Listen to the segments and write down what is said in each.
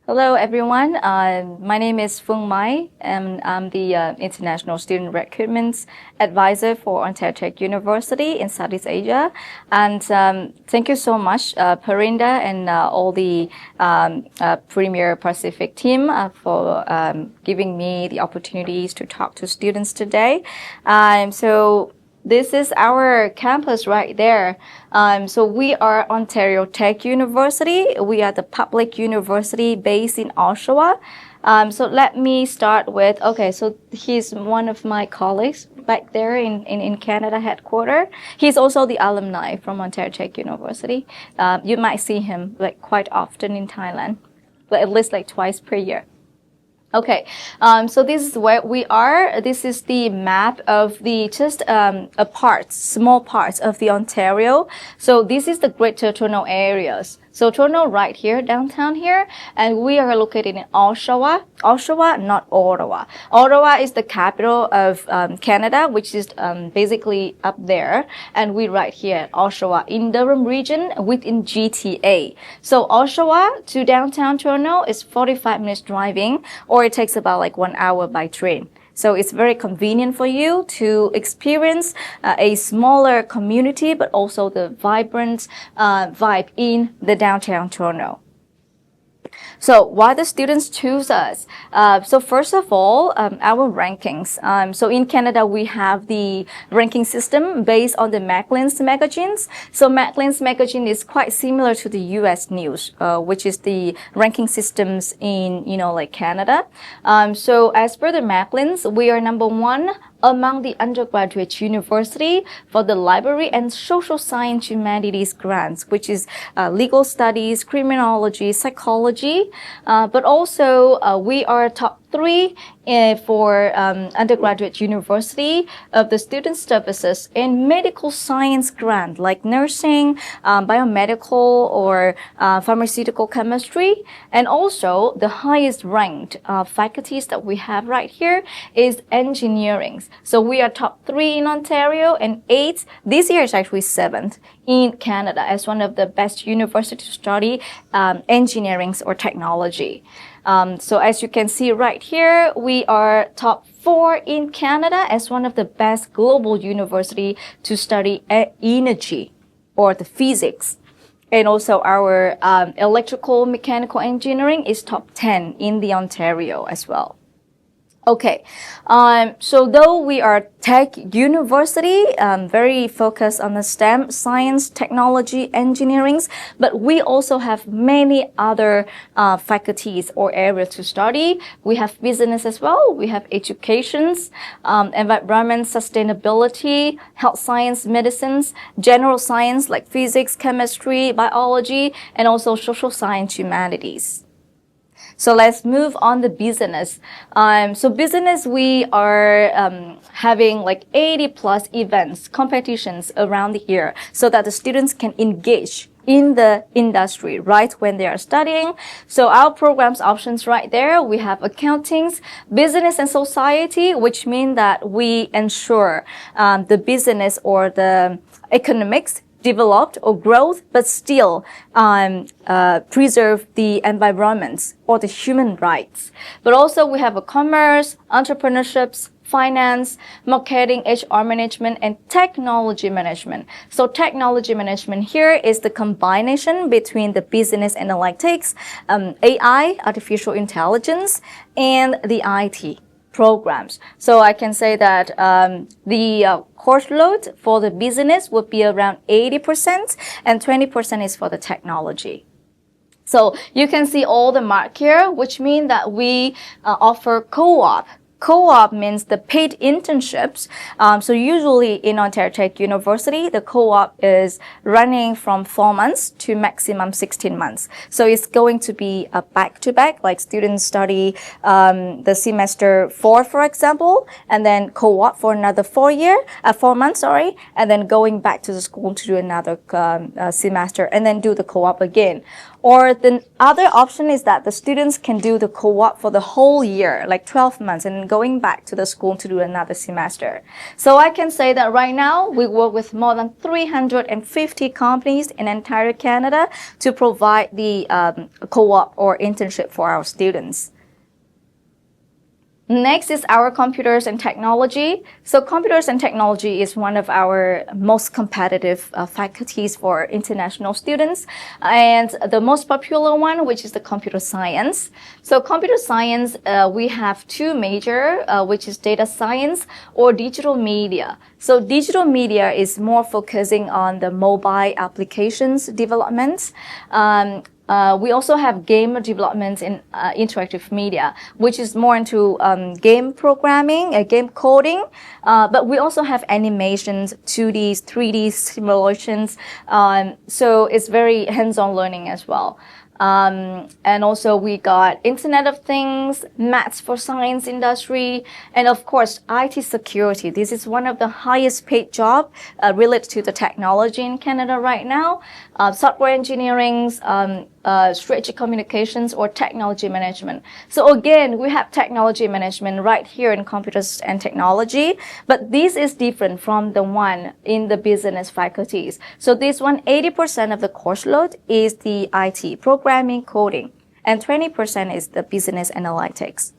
Hello, everyone. My name is Fung Mai, and I'm the International Student Recruitment Advisor for Ontario Tech University in Southeast Asia. And thank you so much, Parinda and all the Premier Pacific team for giving me the opportunities to talk to students today. This is our campus right there. So we are Ontario Tech University. We are the public university based in Oshawa. So let me start with, so he's one of my colleagues back there in Canada headquarters. He's also the alumni from Ontario Tech University. You might see him like quite often in Thailand, but at least like twice per year. So this is where we are. This is the map of the small parts of the Ontario. So this is the Greater Toronto areas. So Toronto right here, downtown here, and we are located in Oshawa. Oshawa, not Ottawa. Ottawa is the capital of Canada, which is basically up there, and we right here at Oshawa in Durham region within GTA. So Oshawa to downtown Toronto is 45 minutes driving, or it takes about like 1 hour by train. So it's very convenient for you to experience a smaller community, but also the vibrant vibe in the downtown Toronto. So why the students choose us? So first of all, our rankings. So in Canada, we have the ranking system based on the Maclean's magazines. So Maclean's magazine is quite similar to the U.S. News, which is the ranking systems in, like Canada. So as per the Maclean's, we are number 1 among the undergraduate university for the library and social science humanities grants, which is legal studies, criminology, psychology, but also we are top 3 for undergraduate university of the student services and medical science grant like nursing, biomedical or pharmaceutical chemistry. And also the highest ranked faculties that we have right here is engineering. So we are top 3 in Ontario and 8, this year is actually 7th in Canada as one of the best universities to study engineering or technology. So as you can see right here, we are top 4 in Canada as one of the best global university to study energy or the physics. And also our electrical mechanical engineering is top 10 in the Ontario as well. So though we are tech university, very focused on the STEM, science, technology, engineering, but we also have many other faculties or areas to study. We have business as well. We have educations, environment, sustainability, health science, medicines, general science like physics, chemistry, biology, and also social science, humanities. So let's move on to business. So business, we are having like 80 plus events, competitions around the year so that the students can engage in the industry right when they are studying. So our programs options right there, we have accountings, business and society, which mean that we ensure the business or the economics developed or growth, but still preserve the environment or the human rights. But also we have a commerce, entrepreneurships, finance, marketing, HR management, and technology management. So technology management here is the combination between the business analytics, AI, artificial intelligence, and the IT programs. So I can say that the course load for the business would be around 80% and 20% is for the technology. So you can see all the mark here, which mean that we offer co-op. Co-op means the paid internships. So usually in Ontario Tech University, the co-op is running from 4 months to maximum 16 months. So it's going to be a back-to-back, like students study the semester 4, for example, and then co-op for another 4 months, and then going back to the school to do another semester, and then do the co-op again. Or the other option is that the students can do the co-op for the whole year, like 12 months, and then going back to the school to do another semester. So I can say that right now we work with more than 350 companies in entire Canada to provide the co-op or internship for our students. Next is our computers and technology. So computers and technology is one of our most competitive faculties for international students. And the most popular one, which is the computer science. So computer science, we have two major, which is data science or digital media. So digital media is more focusing on the mobile applications development. We also have game development in interactive media, which is more into game programming, game coding. But we also have animations, 2D, 3D simulations. So it's very hands-on learning as well. And also we got Internet of Things, maths for science industry, and of course IT security. This is one of the highest paid job related to the technology in Canada right now. Software engineering, strategic communications, or technology management. So again, we have technology management right here in computers and technology, but this is different from the one in the business faculties. So this one, 80% of the course load is the IT, programming, coding, and 20% is the business analytics.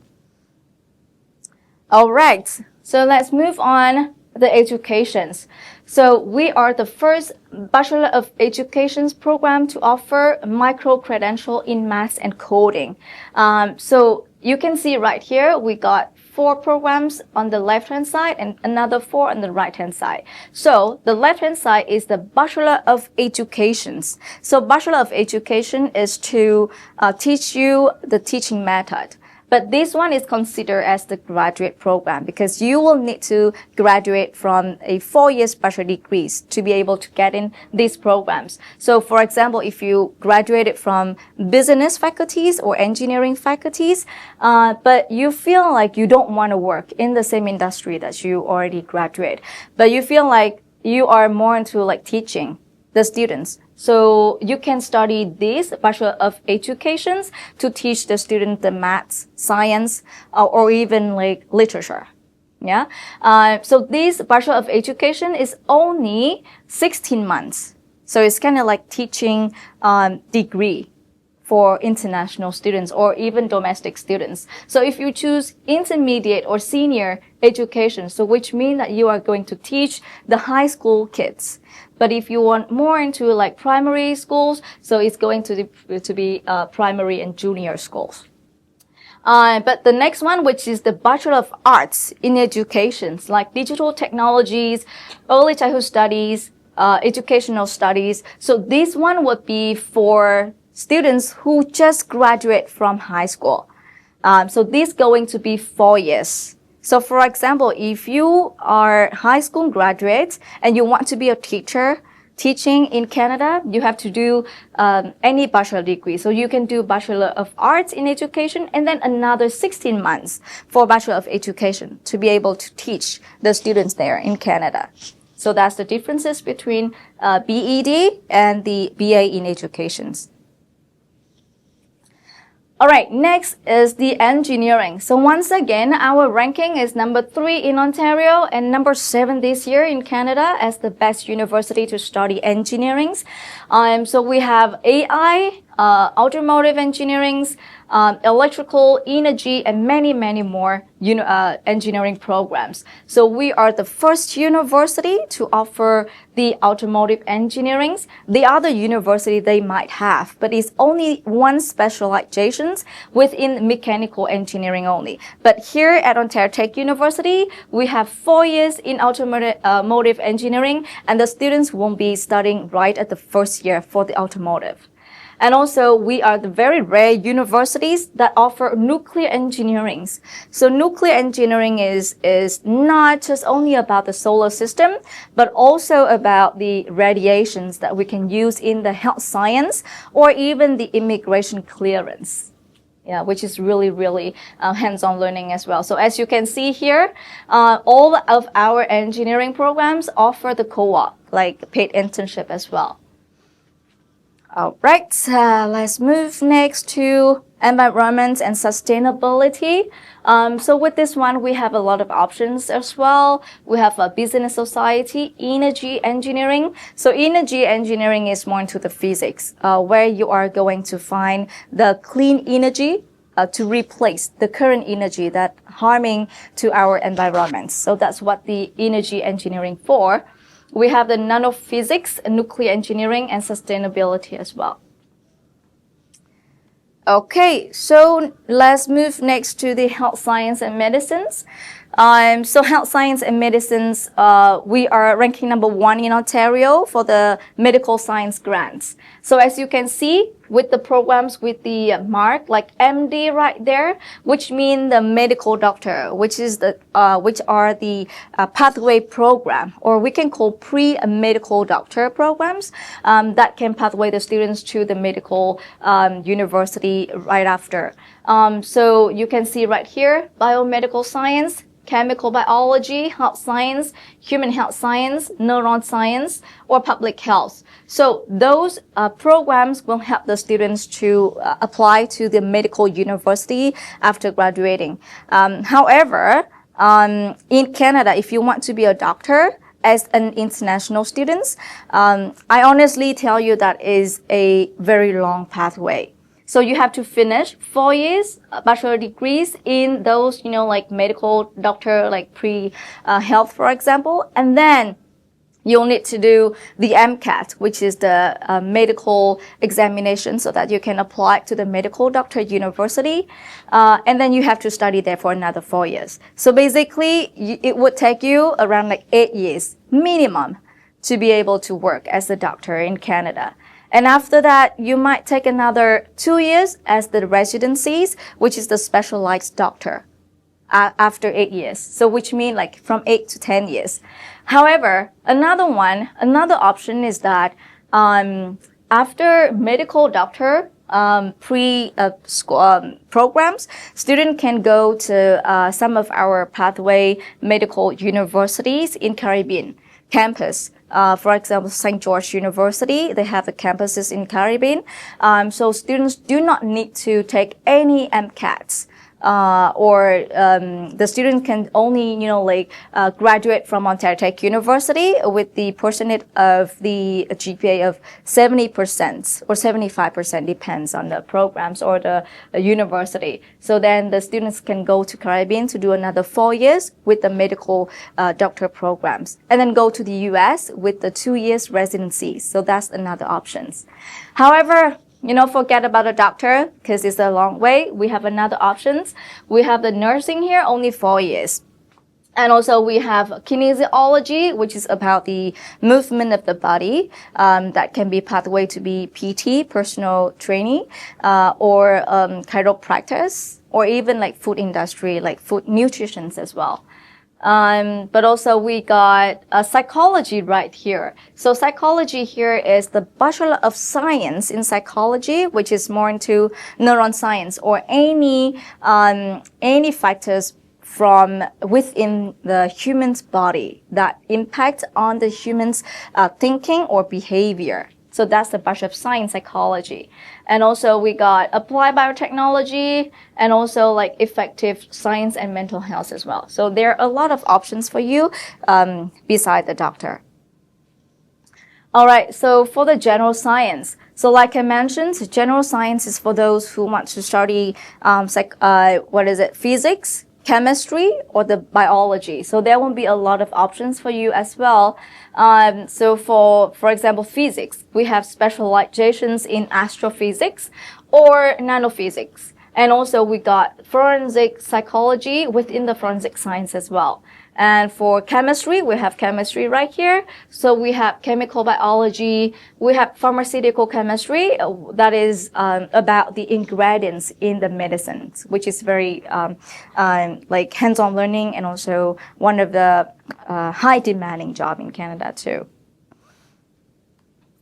All right, so let's move on the educations. So we are the first Bachelor of Education program to offer micro-credential in maths and coding. So you can see right here, we got 4 programs on the left-hand side and another 4 on the right-hand side. So the left-hand side is the Bachelor of Education. So Bachelor of Education is to teach you the teaching method. But this one is considered as the graduate program because you will need to graduate from a 4 years bachelor degrees to be able to get in these programs. So for example, if you graduated from business faculties or engineering faculties, but you feel like you don't want to work in the same industry that you already graduate, but you feel like you are more into like teaching the students. So you can study this Bachelor of Education to teach the student the maths, science, or even like literature. Yeah. So this Bachelor of Education is only 16 months. So it's kind of like teaching degree for international students or even domestic students. So if you choose intermediate or senior education, so which means that you are going to teach the high school kids. But if you want more into like primary schools, so it's going to be primary and junior schools. But the next one, which is the Bachelor of Arts in Education, like digital technologies, early childhood studies, educational studies. So this one would be for students who just graduate from high school. So this is going to be 4 years. So for example, if you are high school graduates and you want to be a teacher, teaching in Canada, you have to do any bachelor degree. So you can do Bachelor of Arts in Education and then another 16 months for Bachelor of Education to be able to teach the students there in Canada. So that's the differences between BED and the BA in Education. All right, next is the engineering. So once again, our ranking is number 3 in Ontario and number 7 this year in Canada as the best university to study engineering. So we have AI, automotive engineering, electrical, energy, and many, many more engineering programs. So we are the first university to offer the automotive engineering. The other university they might have, but it's only one specialization within mechanical engineering only. But here at Ontario Tech University, we have 4 years in automotive engineering, and the students won't be studying right at the first year for the automotive. And also, we are the very rare universities that offer nuclear engineering. So nuclear engineering is not just only about the solar system, but also about the radiations that we can use in the health science or even the immigration clearance. Yeah, which is really, really hands-on learning as well. So as you can see here, all of our engineering programs offer the co-op, like paid internship as well. All right, let's move next to environment and sustainability. So with this one, we have a lot of options as well. We have a business society, energy engineering. So energy engineering is more into the physics, where you are going to find the clean energy to replace the current energy that harming to our environment. So that's what the energy engineering for. We have the nanophysics, nuclear engineering, and sustainability as well. Okay, so let's move next to the health science and medicines. So health science and medicines, we are ranking number 1 in Ontario for the medical science grants. So as you can see, with the programs with the mark like MD right there, which mean the medical doctor, which are the pathway program, or we can call pre-medical doctor programs, that can pathway the students to the medical university right after. So you can see right here, biomedical science, chemical biology, health science, human health science, neuron science, or public health. So those programs will help the students to apply to the medical university after graduating. However, in Canada, if you want to be a doctor, as an international student, I honestly tell you that is a very long pathway. So you have to finish 4 years bachelor degrees in those, like medical doctor, like pre-health, for example. And then you'll need to do the MCAT, which is the medical examination so that you can apply to the medical doctor university. And then you have to study there for another 4 years. So basically, it would take you around like 8 years minimum to be able to work as a doctor in Canada. And after that, you might take another 2 years as the residencies, which is the specialized doctor after 8 years. So which means like from 8 to 10 years. However, another option is that after medical doctor programs, student can go to some of our pathway medical universities in Caribbean campus. For example, St. George University, they have the campuses in Caribbean. So students do not need to take any MCATs. The student can only, graduate from Ontario Tech University with the percentage of the GPA of 70% or 75%, depends on the programs or the university. So then the students can go to Caribbean to do another 4 years with the medical doctor programs, and then go to the US with the 2 years residency. So that's another options. However, forget about a doctor because it's a long way. We have another options. We have the nursing here, only 4 years. And also we have kinesiology, which is about the movement of the body, that can be pathway to be PT, personal training, or chiropractors, or even like food industry, like food nutrition as well. But also we got psychology right here. So psychology here is the Bachelor of Science in Psychology, which is more into neuron science or any factors from within the human's body that impact on the human's thinking or behavior. So that's the Bachelor of Science Psychology. And also we got Applied Biotechnology and also like Effective Science and Mental Health as well. So there are a lot of options for you beside the doctor. All right, so for the general science. So like I mentioned, general science is for those who want to study physics, chemistry, or the biology. So there will be a lot of options for you as well. So for example, physics, we have specializations in astrophysics or nanophysics. And also we got forensic psychology within the forensic science as well. And for chemistry, we have chemistry right here. So we have chemical biology, we have pharmaceutical chemistry, that is about the ingredients in the medicines, which is very like hands-on learning and also one of the high demanding job in Canada too.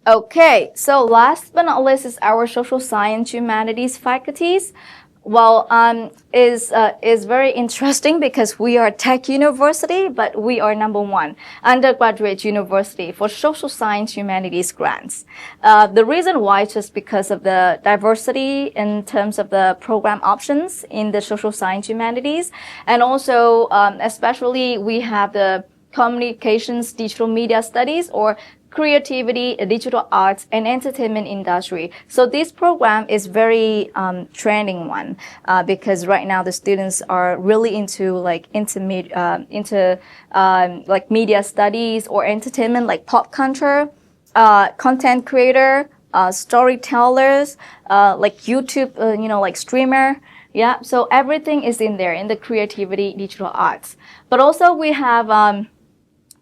Okay, so last but not least is our social science humanities faculties. Well, is very interesting because we are tech university, but we are number one undergraduate university for social science humanities grants. The reason why is just because of the diversity in terms of the program options in the social science humanities, and also especially we have the communications, digital media studies, or creativity, digital arts, and entertainment industry. So this program is very trending one because right now the students are really into like like media studies or entertainment, like pop culture, content creator, storytellers, like YouTube, like streamer. Yeah, so everything is in there in the creativity, digital arts. But also we have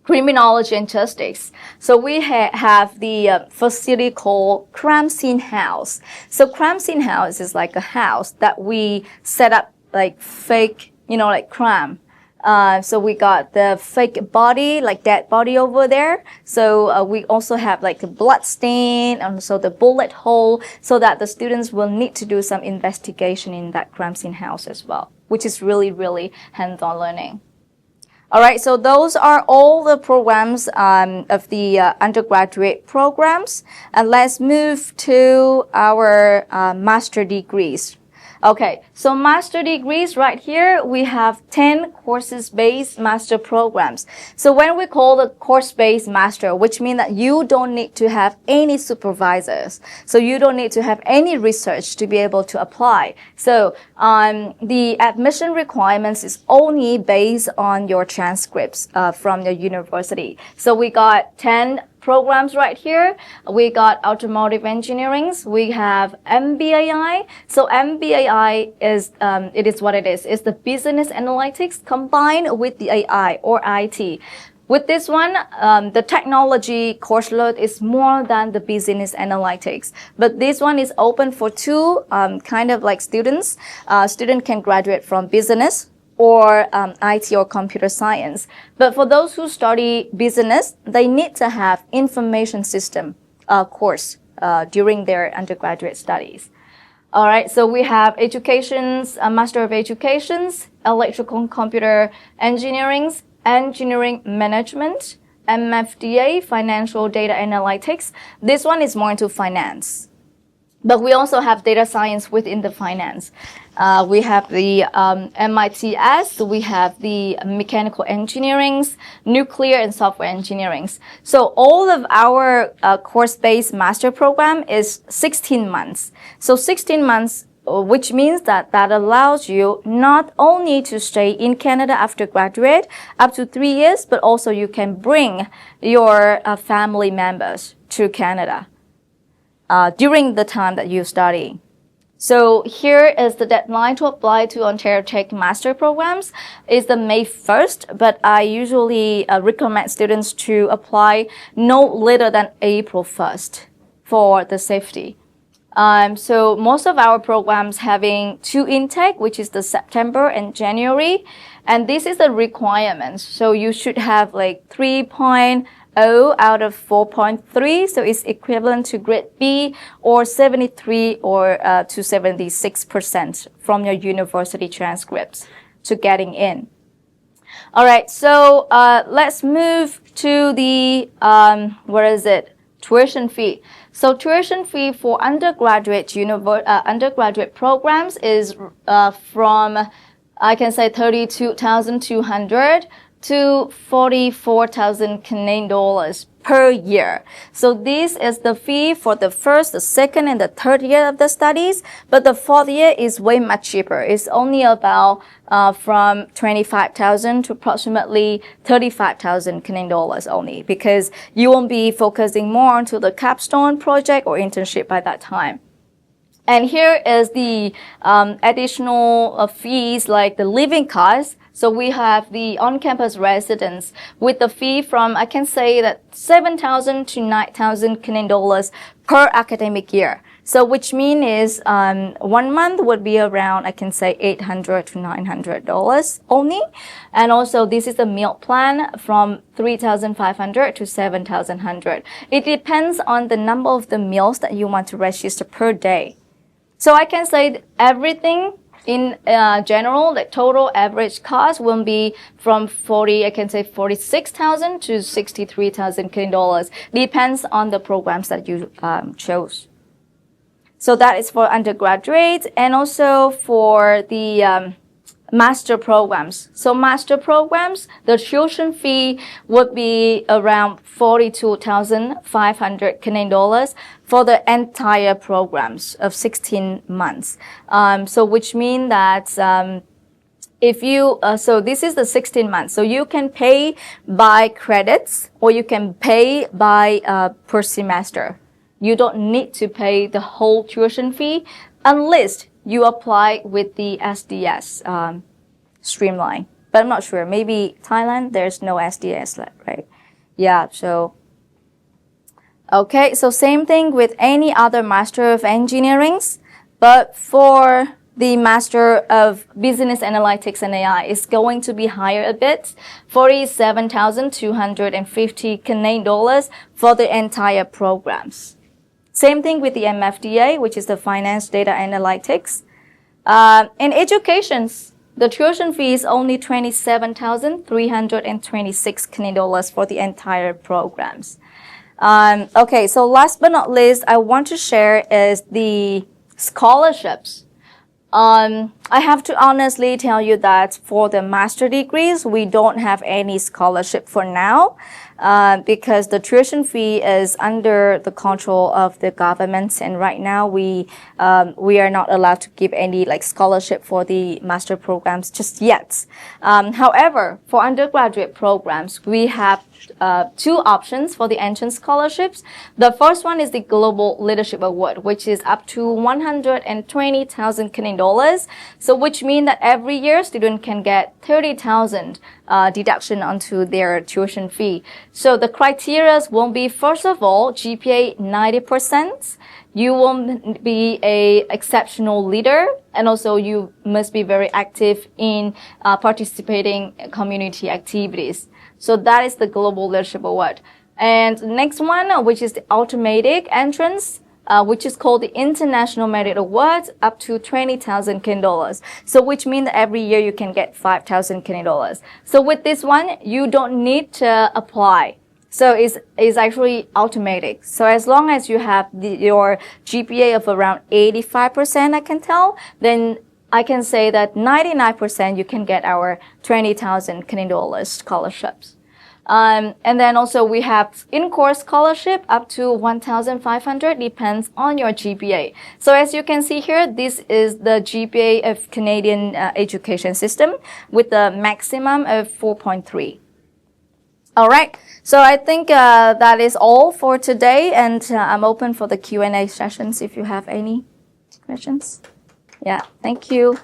criminology and justice. So we have the facility called crime scene house. So crime scene house is like a house that we set up like fake, like crime. So we got the fake body, like dead body over there. So we also have like a blood stain and also the bullet hole so that the students will need to do some investigation in that crime scene house as well, which is really, really hands-on learning. All right, so those are all the programs of the undergraduate programs. And let's move to our master degrees. Okay, so master degrees right here, we have 10 courses-based master programs. So when we call the course-based master, which means that you don't need to have any supervisors. So you don't need to have any research to be able to apply. So the admission requirements is only based on your transcripts from your university. So we got 10 programs right here. We got automotive engineering. We have MBAI. So MBAI is, it is what it is. It's the business analytics combined with the AI or IT. With this one, the technology course load is more than the business analytics. But this one is open for two kind of like students. Student can graduate from business or IT or computer science. But for those who study business, they need to have information system course during their undergraduate studies. All right, so we have educations, Master of Educations, Electrical and Computer Engineering, Engineering Management, MFDA, Financial Data Analytics. This one is more into finance. But we also have data science within the finance. We have the MITS, we have the mechanical engineering, nuclear and software engineering. So all of our course-based master program is 16 months. So 16 months, which means that allows you not only to stay in Canada after graduate up to 3 years, but also you can bring your family members to Canada during the time that you study. So here is the deadline to apply to Ontario Tech Master Programs is the May 1st, but I usually recommend students to apply no later than April 1st for the safety. So most of our programs having 2 intake, which is the September and January, and this is the requirement. So you should have like 3.0 out of 4.3, so it's equivalent to grade B or 73 or to 76% from your university transcripts to getting in. All right, so let's move to the tuition fee. So tuition fee for undergraduate programs is from, I can say, 32,200 to 44,000 Canadian dollars per year. So this is the fee for the first, the second, and the third year of the studies. But the fourth year is way much cheaper. It's only about from 25,000 to approximately 35,000 Canadian dollars only, because you won't be focusing more onto the capstone project or internship by that time. And here is the additional fees like the living costs. So we have the on-campus residence with the fee from, I can say that 7,000 to 9,000 Canadian dollars per academic year. So which means is 1 month would be around, I can say, $800 to $900 only. And also this is a meal plan from 3,500 to 7,100. It depends on the number of the meals that you want to register per day. So I can say everything in general, the total average cost will be from 46,000 to 63,000 Canadian dollars. Depends on the programs that you chose. So that is for undergraduate and also for the master programs. So master programs, the tuition fee would be around 42,500 Canadian dollars for the entire programs of 16 months. So which means that if you, so this is the 16 months. So you can pay by credits or you can pay by per semester. You don't need to pay the whole tuition fee unless you apply with the SDS streamline. But I'm not sure. Maybe Thailand, there's no SDS, right? Yeah, so. Okay, so same thing with any other Master of Engineerings. But for the Master of Business Analytics and AI, it's going to be higher a bit. 47,250 Canadian dollars for the entire programs. Same thing with the MFDA, which is the Finance Data Analytics. In educations, the tuition fee is only 27,326 Canadian dollars for the entire programs. Okay, so last but not least, I want to share is the scholarships. I have to honestly tell you that for the master degrees, we don't have any scholarship for now. Because the tuition fee is under the control of the government, and right now we are not allowed to give any like scholarship for the master programs just yet. However, for undergraduate programs, we have two options for the entrance scholarships. The first one is the Global Leadership Award, which is up to 120,000 Canadian dollars. So which means that every year student can get 30,000 deduction onto their tuition fee. So the criteria will be, first of all, GPA 90%. You will be a exceptional leader, and also you must be very active in participating in community activities. So that is the Global Leadership Award. And the next one, which is the automatic entrance, which is called the International Merit Award, up to 20,000 Canadian dollars. So which means that every year you can get 5,000 Canadian dollars. So with this one, you don't need to apply. So it's actually automatic. So as long as you have your GPA of around 85%, I can tell, then I can say that 99% you can get our 20,000 Canadian dollars scholarships. And then also we have in-course scholarship up to 1,500, depends on your GPA. So as you can see here, this is the GPA of Canadian education system with a maximum of 4.3. All right. So I think that is all for today, and I'm open for the Q&A sessions if you have any questions. Yeah. Thank you.